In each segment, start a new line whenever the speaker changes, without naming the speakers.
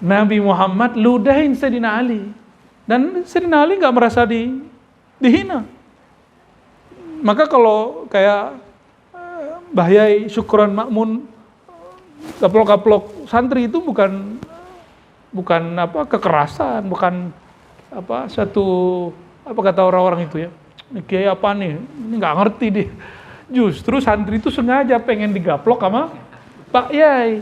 Nabi Muhammad ludahin Sayyidina Ali. Dan Sayyidina Ali nggak merasa dihina. Maka kalau kayak Mbah Yai Syukron Makmun gaplok-gaplok santri itu bukan kekerasan, bukan satu kata orang-orang itu ya. Ini kiai apa nih? Ini nggak ngerti deh. Justru santri itu sengaja pengen digaplok sama Pak Yai.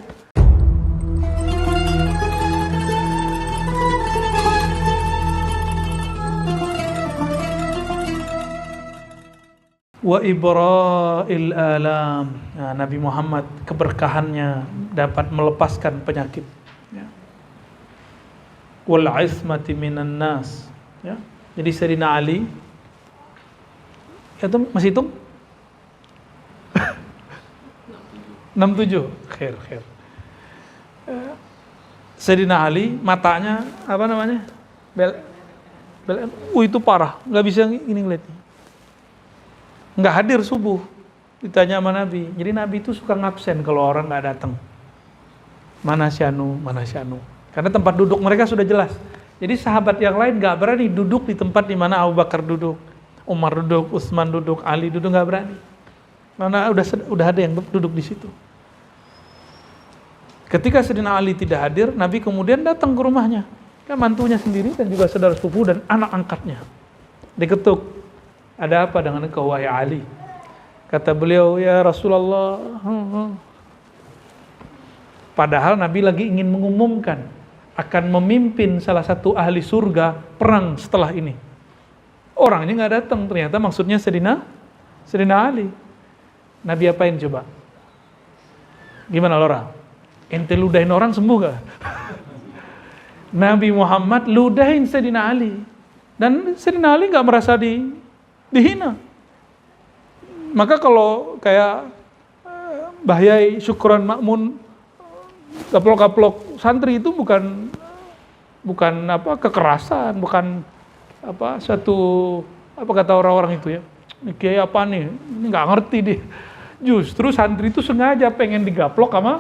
Wa ibra'il alam. Nah, Nabi Muhammad keberkahannya dapat melepaskan penyakit. Ya. Wal ismati minan nas. Ya. Jadi Sayyidina Ali itu masih hitung? 67. Khair. Sayyidina Ali matanya apa namanya? Itu parah, nggak bisa ini ngeliatnya. Nggak hadir subuh, ditanya sama Nabi. Jadi Nabi itu suka ngabsen kalau orang nggak datang. Mana si Anu. Karena tempat duduk mereka sudah jelas. Jadi sahabat yang lain nggak berani duduk di tempat di mana Abu Bakar duduk, Umar duduk, Utsman duduk, Ali duduk, nggak berani. Karena udah ada yang duduk di situ. Ketika Sayyidina Ali tidak hadir, Nabi kemudian datang ke rumahnya. Kan mantunya sendiri dan juga saudara sepupu dan anak angkatnya. Diketuk. Ada apa dengan engkau wahai Ali? Kata beliau, ya Rasulullah. Padahal Nabi lagi ingin mengumumkan akan memimpin salah satu ahli surga perang setelah ini. Orangnya nggak datang, ternyata maksudnya Sayyidina Ali. Nabi apain coba? Gimana Lora? Ente ludahin orang sembuh gak? Nabi Muhammad ludahin Sayyidina Ali. Dan Sayyidina Ali nggak merasa dihina. Maka kalau kayak Mbah Yai Syukron Makmun gaplok-gaplok santri itu bukan kekerasan, bukan satu kata orang-orang itu ya. Ini kiai apa nih? Ini nggak ngerti deh. Justru santri itu sengaja pengen digaplok sama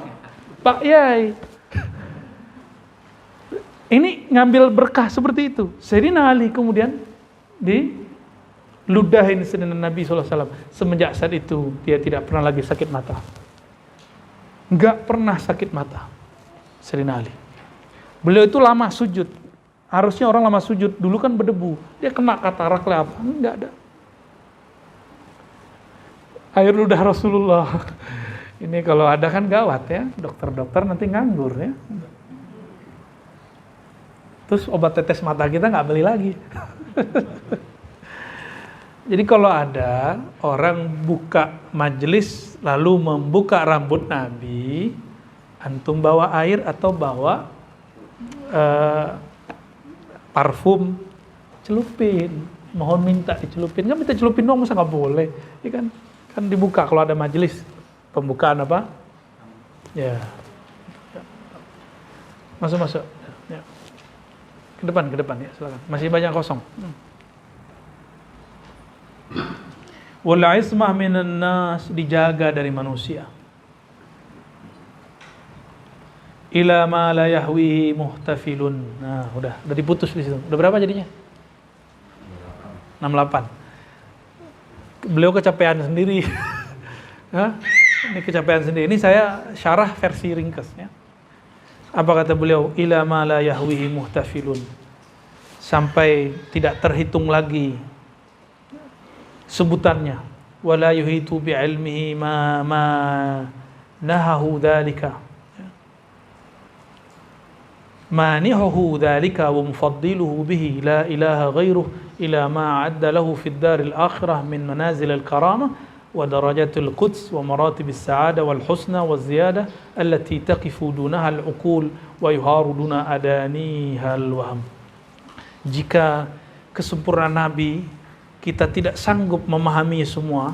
Pak Yai. Ini ngambil berkah seperti itu. Sayyidina Ali kemudian ludahin Sayyidina Nabi SAW. Semenjak saat itu dia tidak pernah lagi sakit mata. Enggak pernah sakit mata Sayyidina Ali. Beliau itu lama sujud. Harusnya orang lama sujud dulu kan berdebu. Dia kena katarak lah apa? Enggak ada. Air ludah Rasulullah. Ini kalau ada kan gawat ya. Dokter-dokter nanti nganggur ya. Terus obat tetes mata kita nggak beli lagi. Jadi kalau ada orang buka majelis lalu membuka rambut Nabi, antum bawa air atau bawa parfum, celupin. Mohon minta dicelupin. Nggak minta celupin dong, masa nggak boleh? Ya kan dibuka kalau ada majelis pembukaan apa? Ya. Masuk. Ya. Ke depan ya, silakan. Masih banyak kosong. Wal ismah minan nas, dijaga dari manusia. Ila ma la yahwihi muhtafilun. Nah, udah diputus di situ. Udah berapa jadinya? 68. Beliau kecapean sendiri. Ini kecapean sendiri. Ini saya syarah versi ringkas ya. Apa kata beliau? Ila ma la yahwihi muhtafilun. Sampai tidak terhitung lagi sebutannya. Wala yuhitu bi'ilmihi ma nahahu dhalika. Mani'uhu dhalika wa mufaddiluhu bihi la ilaha ghairuh ila ma a'adda lahu fid daril akhirah min manazil al-karamah wa darajatul quds wa maratibis sa'ada wal husna wal ziyada allati taqifu dunaha al-uqul wa yuharu duna adaniha al-waham. Jika kesempurnaan Nabi kita tidak sanggup memahami semua,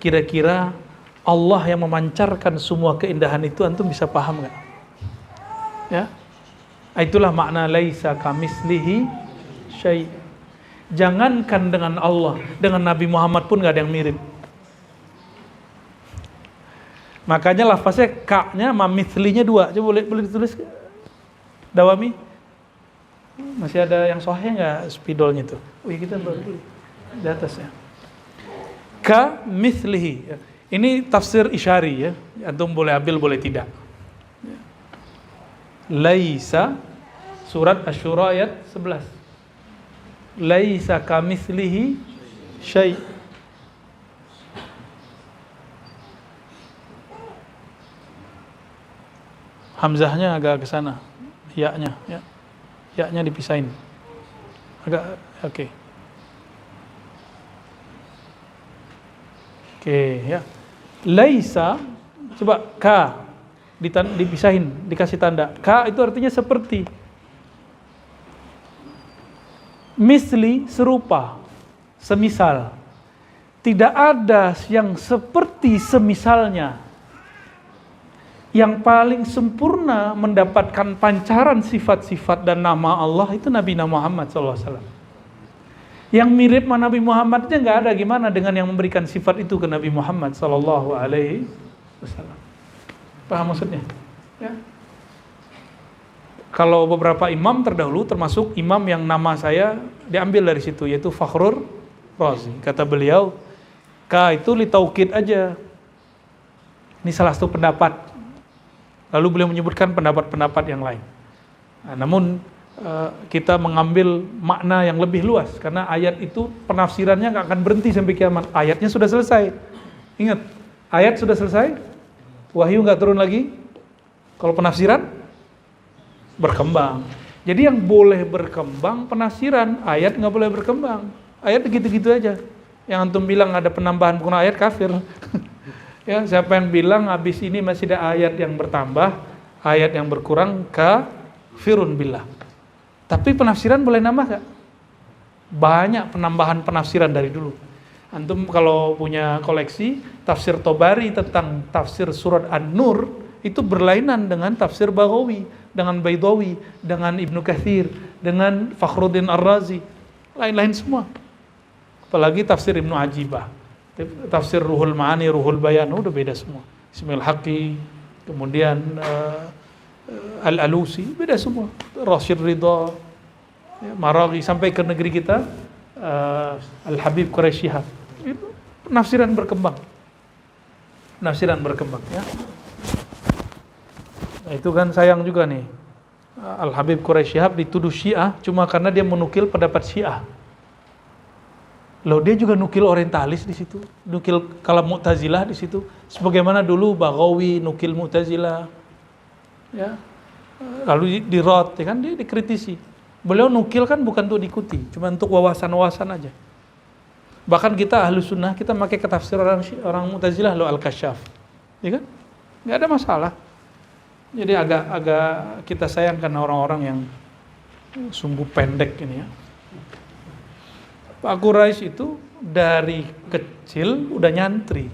kira-kira Allah yang memancarkan semua keindahan itu antum bisa paham nggak? Ya, itulah makna laisa kamislihi syai'. Jangankan dengan Allah, dengan Nabi Muhammad pun nggak ada yang mirip. Makanya lafaznya ka-nya mamithlinya 2. Coba boleh ditulis? Dawami? Masih ada yang sahih nggak spidolnya tuh? Oh iya, kita baru beli di atasnya. Ka mithlihi. Ini tafsir isyari ya. Antum boleh ambil, boleh tidak. Laisa, surat Asy-Syura ayat 11. Laisa kamitslihi syai'. Hamzahnya agak ke sana, ya-nya, ya. Ya-nya dipisahin. Agak oke. Oke, ya. Laisa, coba ka dipisahin, dikasih tanda. Ka itu artinya seperti. Misli, serupa, semisal. Tidak ada yang seperti semisalnya. Yang paling sempurna mendapatkan pancaran sifat-sifat dan nama Allah itu Nabi Muhammad SAW. Yang mirip sama Nabi Muhammad aja nggak ada, gimana dengan yang memberikan sifat itu ke Nabi Muhammad SAW. Paham maksudnya? Ya. Kalau beberapa imam terdahulu, termasuk imam yang nama saya diambil dari situ, yaitu Fakhrur Razi. Kata beliau, ka itu litaukid aja. Ini salah satu pendapat. Lalu beliau menyebutkan pendapat-pendapat yang lain. Nah, namun kita mengambil makna yang lebih luas, karena ayat itu penafsirannya nggak akan berhenti sampai kiamat. Ayatnya sudah selesai. Ingat, ayat sudah selesai, wahyu nggak turun lagi. Kalau penafsiran berkembang. Jadi yang boleh berkembang penafsiran, ayat nggak boleh berkembang. Ayat gitu-gitu aja. Yang antum bilang ada penambahan bukan ayat, kafir. Ya, siapa yang bilang habis ini masih ada ayat yang bertambah, ayat yang berkurang, kafirun billah. Tapi penafsiran boleh nambah gak? Banyak penambahan penafsiran dari dulu. Antum kalau punya koleksi tafsir Tobari tentang tafsir surat An-Nur, itu berlainan dengan tafsir Baghawi, dengan Baidawi, dengan Ibnu Katsir, dengan Fakhruddin Ar-Razi, lain-lain semua. Apalagi tafsir Ibnu Ajibah, tafsir Ruhul Ma'ani, Ruhul Bayan, udah beda semua. Ismail Haqqi, kemudian Al-Alusi, beda semua. Rasyid Ridha, Maraghi, sampai ke negeri kita Al-Habib Quraisy Shihab. Itu penafsiran berkembang. Penafsiran berkembang ya. Nah, itu kan sayang juga nih. Al-Habib Quraisy Shihab dituduh Syiah cuma karena dia menukil pendapat Syiah. Loh, dia juga nukil orientalis di situ, nukil kalam Mu'tazilah di situ, sebagaimana dulu Baghawi nukil Mu'tazilah, ya, lalu dirot, ya kan, dia dikritisi. Beliau nukil kan bukan untuk diikuti, cuma untuk wawasan-wawasan aja. Bahkan kita Ahlus Sunnah, kita pakai ketafsir orang Mu'tazilah, lo Al-Kasyaf, ya kan, nggak ada masalah. Jadi agak kita sayangkan orang-orang yang sumbu pendek ini ya. Pak Quraisy itu dari kecil udah nyantri,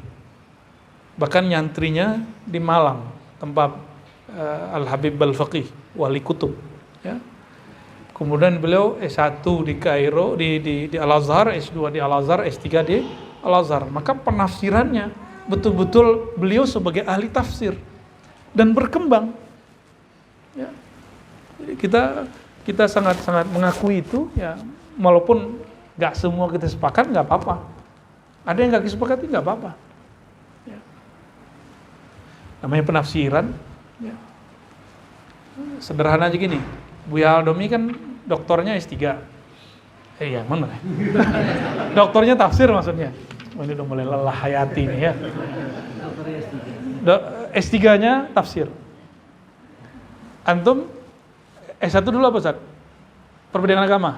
bahkan nyantrinya di Malang, tempat Al-Habib Al-Faqih, wali kutub. Ya. Kemudian beliau S1 di Kairo, di Al-Azhar, S2 di Al-Azhar, S3 di Al-Azhar. Maka penafsirannya betul-betul beliau sebagai ahli tafsir dan berkembang. Ya. Jadi kita sangat-sangat mengakui itu, ya, walaupun nggak semua kita sepakat, nggak apa-apa. Ada yang nggak disepakati, nggak apa-apa. Ya. Namanya penafsiran. Ya. Sederhana aja gini, Buya Aldomi kan doktornya S3. Iya, mana? Doktornya tafsir maksudnya. Oh, ini udah mulai lelah hayati nih ya. S3-nya tafsir. Antum S1 dulu apa, Ustaz? Perbedaan agama?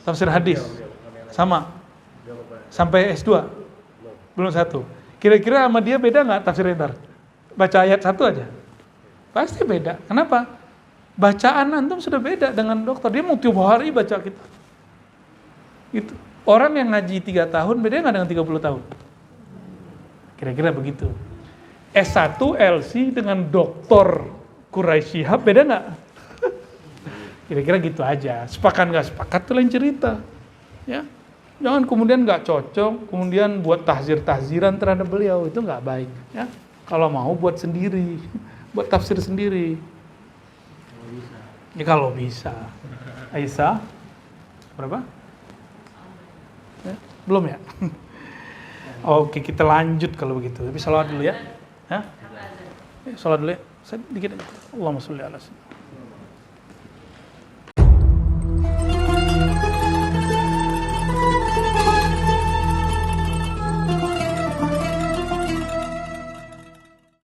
Tafsir hadis. Sama? Sampai S2? Belum satu. Kira-kira sama dia beda nggak tafsir ntar? Baca ayat satu aja? Pasti beda. Kenapa? Bacaan antum sudah beda dengan dokter. Dia mau tiap hari baca kita. Gitu. Orang yang ngaji 3 tahun beda nggak dengan 30 tahun? Kira-kira begitu. S1 LC dengan doktor Quraisy Shihab beda nggak? Kira-kira gitu aja. Sepakat nggak sepakat itu lain cerita. Ya. Jangan kemudian nggak cocok, kemudian buat tahzir-tahziran terhadap beliau, itu nggak baik. Ya. Kalau mau buat sendiri, buat tafsir sendiri. Ya kalau bisa. Aisyah berapa? Ya, belum ya? Oke, kita lanjut kalau begitu. Tapi salat dulu ya. Hah? Salat dulu ya. Saya dikit aja. Allahumma sholli ala sayyidina